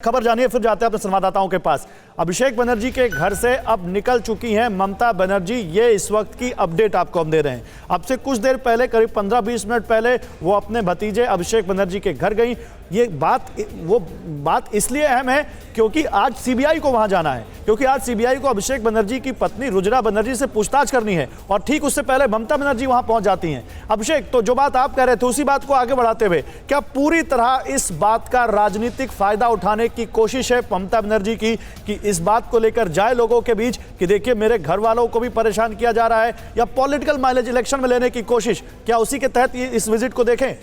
खबर जानिए, फिर जाते हैं अपने संवाददाताओं के पास। अभिषेक बनर्जी के घर से अब निकल चुकी हैं ममता बनर्जी, ये इस वक्त की अपडेट आपको हम दे रहे हैं। अब से कुछ देर पहले, करीब 15-20 मिनट पहले वो अपने भतीजे अभिषेक बनर्जी के घर गई। ये बात इसलिए अहम है क्योंकि आज सीबीआई को वहां जाना है, क्योंकि आज सीबीआई को अभिषेक बनर्जी की पत्नी रुजिरा बनर्जी से पूछताछ करनी है और ठीक उससे पहले ममता बनर्जी वहां पहुंच जाती हैं। अभिषेक, तो जो बात आप कह रहे थे उसी बात को आगे बढ़ाते हुए, क्या पूरी तरह इस बात का राजनीतिक फायदा उठाने की कोशिश है ममता बनर्जी की कि इस बात को लेकर जाए लोगों के बीच कि देखिए मेरे घर वालों को भी परेशान किया जा रहा है, या पॉलिटिकल माइलेज इलेक्शन में लेने की कोशिश, क्या उसी के तहत इस विजिट को देखें?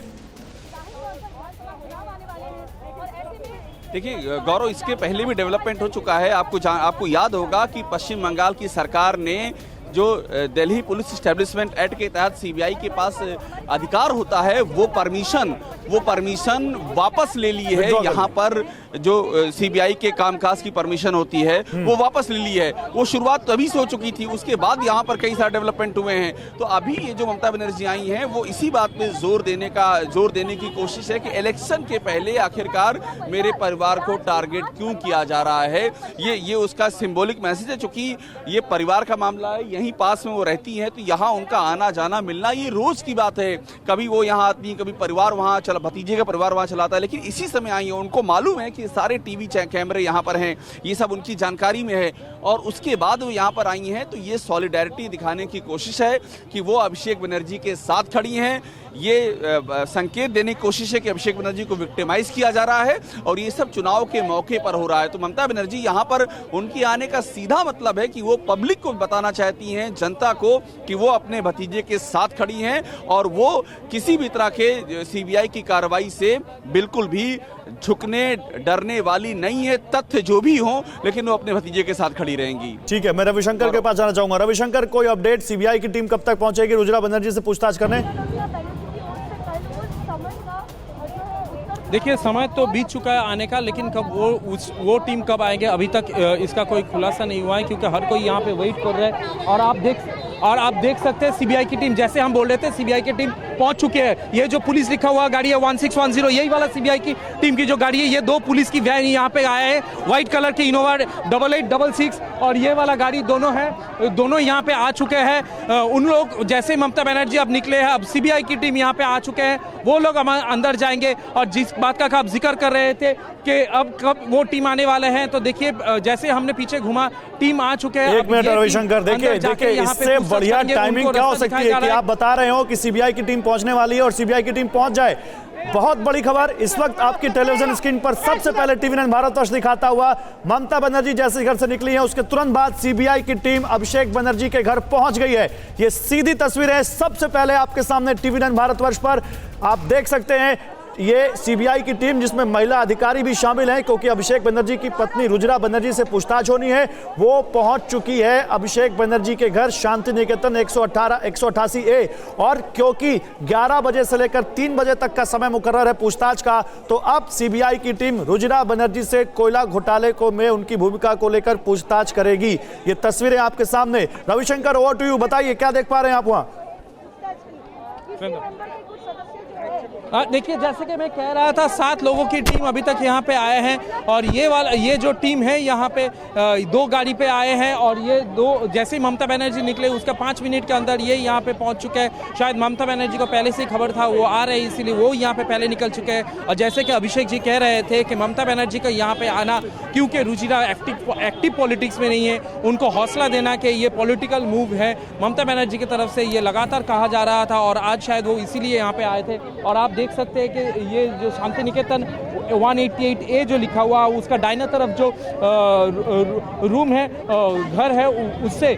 देखिए गौरव, इसके पहले भी डेवलपमेंट हो चुका है। आपको याद होगा कि पश्चिम बंगाल की सरकार ने जो दिल्ली पुलिस एस्टेब्लिशमेंट एक्ट के तहत सीबीआई के पास अधिकार होता है, वो परमिशन वापस ले ली है। यहाँ पर जो सीबीआई के कामकाज की परमिशन होती है वो वापस ले ली है। वो शुरुआत तभी से हो चुकी थी, उसके बाद यहाँ पर कई सारे डेवलपमेंट हुए हैं। तो अभी ये जो ममता बनर्जी आई हैं वो इसी बात पे जोर देने की कोशिश है कि इलेक्शन के पहले आखिरकार मेरे परिवार को टारगेट क्यों किया जा रहा है। ये उसका सिंबॉलिक मैसेज है। चूंकि ये परिवार का मामला है, यहीं पास में वो रहती हैं, तो यहाँ उनका आना जाना मिलना ये रोज की बात है। कभी वो यहाँ आती है, कभी परिवार वहाँ भतीजे का परिवार वहाँ चलाता है। लेकिन इसी समय आई है, उनको मालूम है कि सारे टीवी कैमरे यहाँ पर हैं, ये सब उनकी जानकारी में है, और उसके बाद वो यहाँ पर आई हैं। तो ये सॉलिडेरिटी दिखाने की कोशिश है कि वो अभिषेक बनर्जी के साथ खड़ी हैं। ये संकेत देने की कोशिश है कि अभिषेक बनर्जी को विक्टिमाइज किया जा रहा है, और ये सब चुनाव के मौके पर हो रहा है। तो ममता बनर्जी यहाँ पर उनकी आने का सीधा मतलब है कि वो पब्लिक को बताना चाहती हैं, जनता को, कि वो अपने भतीजे के साथ खड़ी हैं और वो किसी भी तरह के सीबीआई की कार्रवाई से बिल्कुल भी झुकने डरने वाली नहीं है। तथ्य जो भी हो, लेकिन वो अपने भतीजे के साथ खड़ी रहेंगी। ठीक है, मैं रविशंकर के पास जाना चाहूंगा। रविशंकर, कोई अपडेट, सीबीआई की टीम कब तक पहुंचेगी रुजिरा बनर्जी से पूछताछ करने? देखिए, समय तो बीत चुका है आने का, लेकिन कब वो टीम कब आएंगे अभी तक इसका कोई खुलासा नहीं हुआ है, क्योंकि हर कोई यहाँ पे वेट कर रहा है। और आप देख सकते हैं सीबीआई की टीम, जैसे हम बोल रहे थे, सीबीआई की टीम पहुंच चुके हैं। ये जो पुलिस लिखा हुआ गाड़ी है 1610, यही वाला सीबीआई की टीम की जो गाड़ी है, ये 2 पुलिस की वैन यहाँ पे आए हैं, व्हाइट कलर की इनोवा 8866 और ये वाला गाड़ी दोनों यहाँ पे आ चुके हैं। उन लोग जैसे ममता बनर्जी अब निकले हैं, अब सीबीआई की टीम यहाँ पे आ चुके हैं, वो लोग अंदर जाएंगे। और जिस बात का आप जिक्र कर रहे थे कि अब कब वो टीम आने वाले हैं, तो देखिए जैसे हमने पीछे घूमा, टीम आ चुके हैं। एक मिनट रविशंकर, देखिए इससे बढ़िया टाइमिंग क्या हो सकती है कि आप बता रहे हो कि सीबीआई की टीम पहुंचने वाली है और सीबीआई की टीम पहुंच जाए। बहुत बड़ी खबर इस वक्त आपकी टेलीविजन स्क्रीन पर सबसे पहले टीवी9 भारतवर्ष दिखाता हुआ, ममता बनर्जी जैसे घर से निकली है उसके तुरंत बाद सीबीआई की टीम अभिषेक बनर्जी के घर पहुंच गई है। ये सीधी तस्वीर है सबसे पहले आपके सामने टीवी9 भारतवर्ष पर। आप देख सकते हैं ये सीबीआई की टीम, जिसमें महिला अधिकारी भी शामिल हैं, क्योंकि अभिषेक बनर्जी की पत्नी रुजिरा बनर्जी से पूछताछ होनी है। वो पहुंच चुकी है अभिषेक बनर्जी के घर, शांति निकेतन 188A। और क्योंकि 11 बजे से लेकर 3 बजे तक का समय मुकर्रर है पूछताछ का, तो अब सीबीआई की टीम रुजिरा बनर्जी से कोयला घोटाले में उनकी भूमिका को लेकर पूछताछ करेगी। ये तस्वीरें आपके सामने। रविशंकर, ओवर टू यू, बताइए क्या देख पा रहे हैं आप वहां? देखिए, जैसे कि मैं कह रहा था, 7 लोगों की टीम अभी तक यहाँ पे आए हैं, और ये जो टीम है यहाँ पे 2 गाड़ी पे आए हैं, और ये 2 जैसे ही ममता बनर्जी निकले उसका 5 मिनट के अंदर ये यहाँ पे पहुँच चुके हैं। शायद ममता बनर्जी को पहले से ही खबर था वो आ रहे हैं, इसीलिए वो यहाँ पे पहले निकल चुके हैं। और जैसे कि अभिषेक जी कह रहे थे कि ममता बनर्जी का यहाँ पे आना, क्योंकि रुजिरा एक्टिव पॉलिटिक्स में नहीं है, उनको हौसला देना कि ये पॉलिटिकल मूव है ममता बनर्जी की तरफ से, ये लगातार कहा जा रहा था, और आज शायद वो इसीलिए यहाँ पे आए थे। और आप देख सकते हैं कि ये जो शांति निकेतन 188A जो लिखा हुआ, उसका दाहिना तरफ जो रूम है, घर है, उससे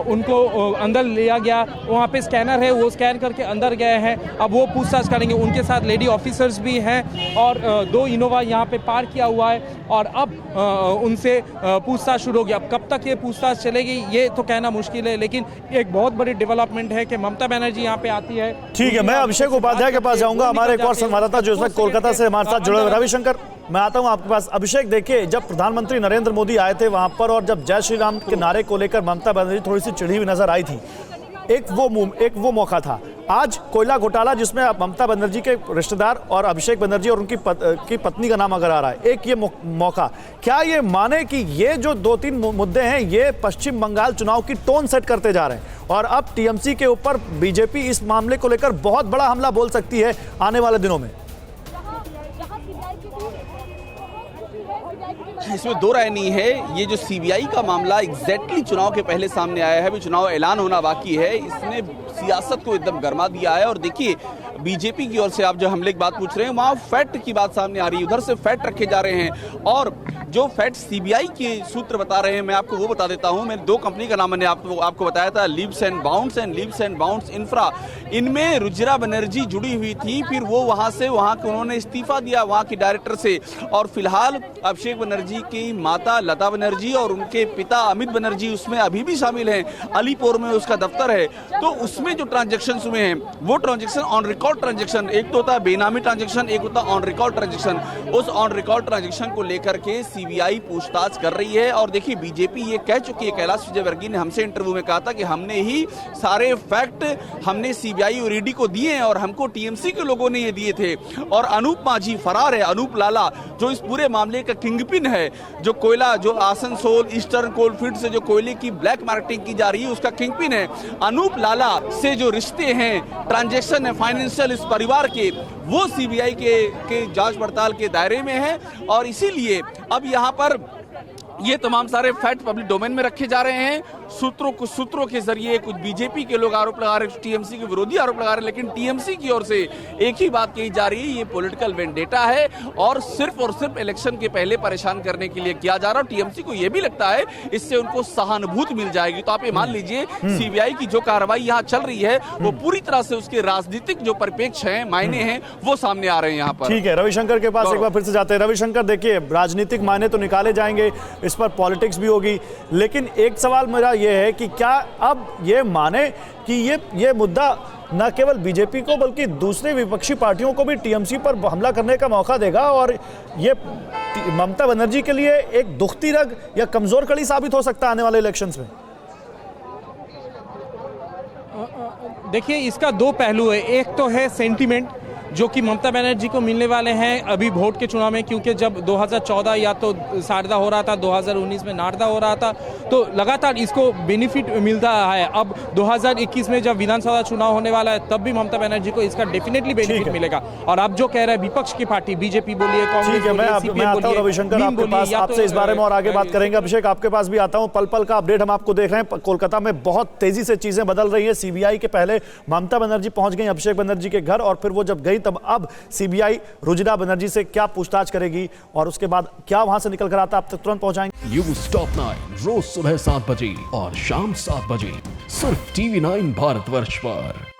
उनको अंदर लिया गया। वहाँ पे स्कैनर है, वो स्कैन करके अंदर गए हैं। अब वो पूछताछ करेंगे। उनके साथ लेडी ऑफिसर्स भी हैं, और 2 इनोवा यहाँ पे पार्क किया हुआ है, और अब उनसे पूछताछ शुरू होगी। अब कब तक ये पूछताछ चलेगी ये तो कहना मुश्किल है, लेकिन एक बहुत बड़ी डेवलपमेंट है कि ममता बनर्जी यहाँ पे आती है। ठीक है, मैं अभिषेक उपाध्याय के पास जाऊंगा, हमारे एक और संवाददाता जो इस वक्त कोलकाता से हमारे साथ जुड़े हुए। रविशंकर, मैं आता हूं आपके पास। अभिषेक, देखिए जब प्रधानमंत्री नरेंद्र मोदी आए थे वहां पर, और जब जय श्री राम के नारे को लेकर ममता बनर्जी थोड़ी सी चिढ़ी हुई नजर आई थी, एक वो मौका था। आज कोयला घोटाला जिसमें ममता बनर्जी के रिश्तेदार और अभिषेक बनर्जी और उनकी की पत्नी का नाम अगर आ रहा है, एक ये मौका, क्या ये माने कि ये जो 2-3 मुद्दे हैं ये पश्चिम बंगाल चुनाव की टोन सेट करते जा रहे हैं और अब टीएमसी के ऊपर बीजेपी इस मामले को लेकर बहुत बड़ा हमला बोल सकती है आने वाले दिनों में? इसमें दो राय नहीं है। ये जो सीबीआई का मामला एग्जैक्टली चुनाव के पहले सामने आया है, अभी चुनाव ऐलान होना बाकी है, इसने सियासत को एकदम गरमा दिया है। और देखिए बीजेपी की ओर से आप जो हमले की बात पूछ रहे हैं, वहां फैक्ट की बात सामने आ रही है, uधर से फैक्ट रखे जा रहे हैं और जो फैक्ट सीबीआई के सूत्र बता रहे हैं मैं आपको वो बता देता हूं। मैंने 2 कंपनी का नाम मैंने आपको बताया था, लीव्स एंड बाउंड्स इंफ्रा। इनमें रुजिरा बनर्जी जुड़ी हुई थी, फिर वो वहां के उन्होंने इस्तीफा दिया वहां की डायरेक्टर से, और फिलहाल अभिषेक बनर्जी की माता लता बनर्जी और उनके पिता अमित बनर्जी उसमें अभी भी शामिल हैं। अलीपुर में उसका दफ्तर है, तो उसमें जो ट्रांजेक्शन हुए हैं वो ट्रांजेक्शन ऑन रिकॉर्ड ट्रांजेक्शन, एक तो होता है बेनामी ट्रांजेक्शन, एक होता है ऑन रिकॉर्ड ट्रांजेक्शन। उस ऑन रिकॉर्ड ट्रांजेक्शन को लेकर के सीबीआई पूछताछ कर रही है। और देखिए बीजेपी ये कह चुकी है, कैलाश विजयवर्गीय ने हमसे इंटरव्यू में कहा था कि हमने ही सारे फैक्ट हमने सीबीआई और ईडी को दिए हैं और हमको टीएमसी के लोगों ने ये दिए थे। और अनूप माझी फरार है, अनूप लाला जो इस पूरे मामले का किंगपिन है, जो कोयला जो आसनसोल ईस्टर्न कोलफील्ड से जो कोयले की ब्लैक मार्केटिंग की जा रही है उसका किंगपिन है। अनूप लाला से जो रिश्ते हैं, ट्रांजैक्शन है फाइनेंशियल इस परिवार के, वो सीबीआई के जांच पड़ताल के दायरे में है। और इसीलिए अब यहाँ पर ये तमाम सारे फैक्ट पब्लिक डोमेन में रखे जा रहे हैं। सूत्रों के जरिए कुछ बीजेपी के लोग आरोप लगा रहे हैं, टीएमसी के विरोधी आरोप लगा रहे हैं, लेकिन टीएमसी की ओर से एक ही बात कही जा रही है, ये पॉलिटिकल वेंडेटा है और सिर्फ इलेक्शन के पहले परेशान करने के लिए किया जा रहा है। और टीएमसी को ये भी लगता है इससे उनको सहानुभूति मिल जाएगी। तो आप ये मान लीजिए सीबीआई की जो कार्रवाई यहाँ चल रही है वो पूरी तरह से उसके राजनीतिक जो परिप्रेक्ष्य हैं, मायने हैं, वो सामने आ रहे हैं यहाँ पर। ठीक है, रविशंकर के पास एक बार फिर से जाते हैं। रविशंकर, देखिए राजनीतिक मायने तो निकाले जाएंगे, इस पर पॉलिटिक्स भी होगी, लेकिन एक सवाल मेरा यह है कि क्या अब ये माने कि ये मुद्दा न केवल बीजेपी को बल्कि दूसरे विपक्षी पार्टियों को भी टीएमसी पर हमला करने का मौका देगा और ये ममता बनर्जी के लिए एक दुखती रग या कमजोर कड़ी साबित हो सकता है आने वाले इलेक्शंस में? देखिए इसका 2 पहलू है। एक तो है सेंटीमेंट जो कि ममता बनर्जी को मिलने वाले हैं अभी वोट के चुनाव में, क्योंकि जब 2014 या तो सारदा हो रहा था, 2019 में नारदा हो रहा था, तो लगातार इसको बेनिफिट मिलता है। अब 2021 में जब विधानसभा चुनाव होने वाला है तब भी ममता बनर्जी को इसका डेफिनेटली बेनिफिट मिलेगा। और अब जो कह रहे हैं विपक्ष की पार्टी बीजेपी बोलिए, कांग्रेस बोलिए, रविशंकर आपके पास आपसे इस बारे में और आगे बात करेंगे। अभिषेक आपके पास भी आता हूं, पल पल का अपडेट हम आपको देख रहे हैं। कोलकाता में बहुत तेजी से चीजें बदल रही है। सीबीआई के पहले ममता बनर्जी पहुंच गई अभिषेक बनर्जी के घर, और फिर वो जब गई तब अब सीबीआई रुजिरा बनर्जी से क्या पूछताछ करेगी और उसके बाद क्या वहां से निकल कर आता, आप तक तुरंत पहुंचाएंगे। न्यूज़ टॉप 9 रोज सुबह 7 बजे और शाम 7 बजे सिर्फ TV9 भारतवर्ष पर।